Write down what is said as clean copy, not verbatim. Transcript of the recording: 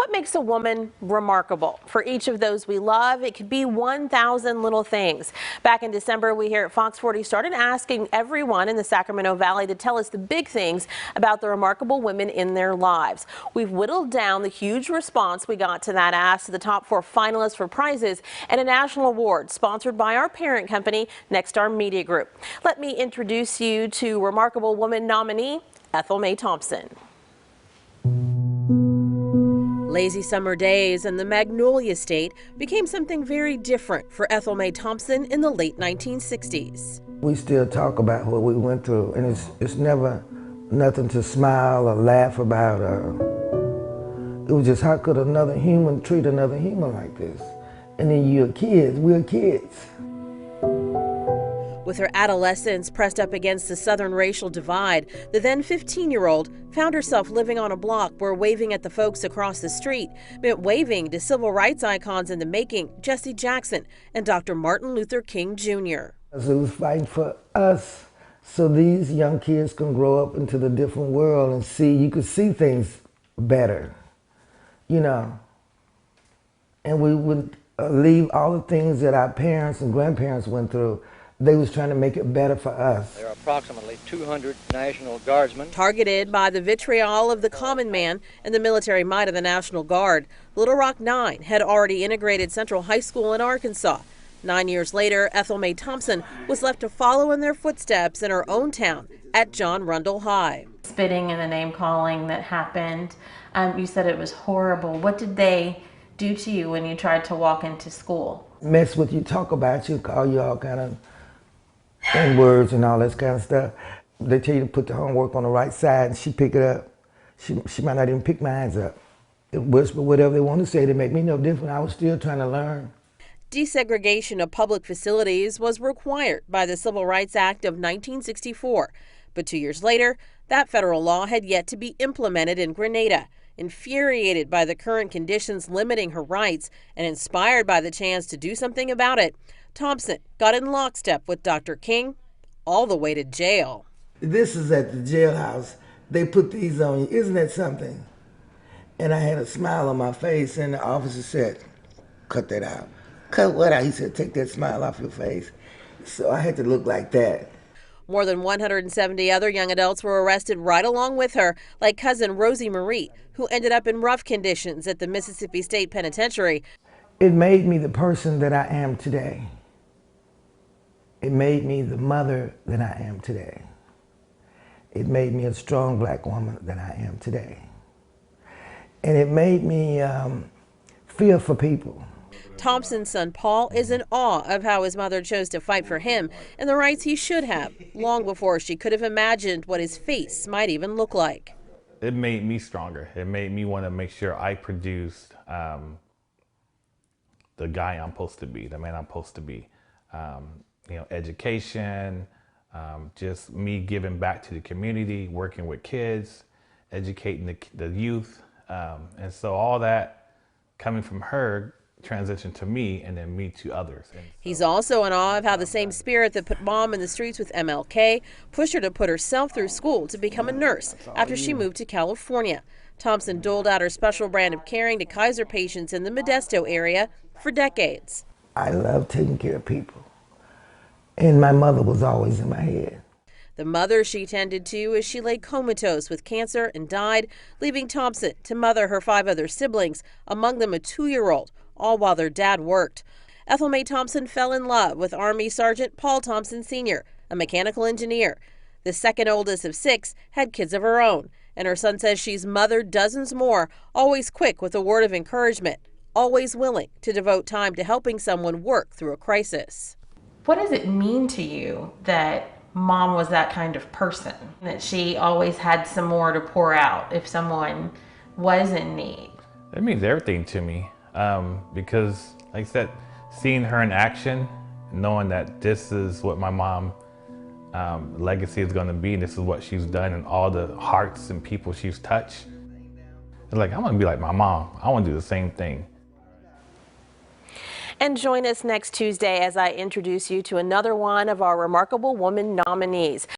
What makes a woman remarkable? For each of those we love, it could be 1,000 little things. Back in December, we here at Fox 40 started asking everyone in the Sacramento Valley to tell us the big things about the remarkable women in their lives. We've whittled down the huge response we got to that ask to the top 4 finalists for prizes and a national award sponsored by our parent company, Nexstar Media Group. Let me introduce you to Remarkable Woman nominee, Ethel Mae Thompson. Lazy summer days and the Magnolia State became something very different for Ethel Mae Thompson in the late 1960s. We still talk about what we went through, and it's never nothing to smile or laugh about. It was just, how could another human treat another human like this? And then we're kids. With her adolescence pressed up against the southern racial divide, the then 15-year-old found herself living on a block where waving at the folks across the street meant waving to civil rights icons in the making, Jesse Jackson and Dr. Martin Luther King Jr. It was fighting for us so these young kids can grow up into the different world and you could see things better, you know. And we would leave all the things that our parents and grandparents went through. They was trying to make it better for us. There are approximately 200 National Guardsmen. Targeted by the vitriol of the common man and the military might of the National Guard, Little Rock 9 had already integrated Central High School in Arkansas. 9 years later, Ethel Mae Thompson was left to follow in their footsteps in her own town at John Rundle High. Spitting and the name calling that happened, you said it was horrible. What did they do to you when you tried to walk into school? Mess with you, talk about you, call you all kind of N-words and all this kind of stuff. They tell you to put the homework on the right side and she pick it up. She might not even pick mine up. They whisper whatever they want to say to make me no different. I was still trying to learn. Desegregation of public facilities was required by the Civil Rights Act of 1964. But 2 years later, that federal law had yet to be implemented in Grenada. Infuriated by the current conditions limiting her rights and inspired by the chance to do something about it, Thompson got in lockstep with Dr. King all the way to jail. This is at the jailhouse. They put these on you. Isn't that something? And I had a smile on my face, and the officer said, "Cut that out." Cut what out? He said, "Take that smile off your face." So I had to look like that. More than 170 other young adults were arrested right along with her, like cousin Rosie Marie, who ended up in rough conditions at the Mississippi State Penitentiary. It made me the person that I am today. It made me the mother that I am today. It made me a strong black woman that I am today. And it made me feel for people. Thompson's son Paul is in awe of how his mother chose to fight for him and the rights he should have, long before she could have imagined what his face might even look like. It made me stronger. It made me want to make sure I produced the guy I'm supposed to be, the man I'm supposed to be. You know, education, just me giving back to the community, working with kids, educating the youth. And so all that coming from her transitioned to me and then me to others. He's also in awe of how the same spirit that put Mom in the streets with MLK pushed her to put herself through school to become a nurse after she moved to California. Thompson doled out her special brand of caring to Kaiser patients in the Modesto area for decades. I love taking care of people. And my mother was always in my head. The mother she tended to as she lay comatose with cancer and died, leaving Thompson to mother her 5 other siblings, among them a 2-year-old, all while their dad worked. Ethel Mae Thompson fell in love with Army Sergeant Paul Thompson Sr., a mechanical engineer. The second oldest of 6 had kids of her own, and her son says she's mothered dozens more, always quick with a word of encouragement, always willing to devote time to helping someone work through a crisis. What does it mean to you that Mom was that kind of person, that she always had some more to pour out if someone was in need? It means everything to me because, like I said, seeing her in action, knowing that this is what my mom legacy is going to be, and this is what she's done and all the hearts and people she's touched. It's like, I want to be like my mom. I want to do the same thing. And join us next Tuesday as I introduce you to another one of our Remarkable Woman nominees.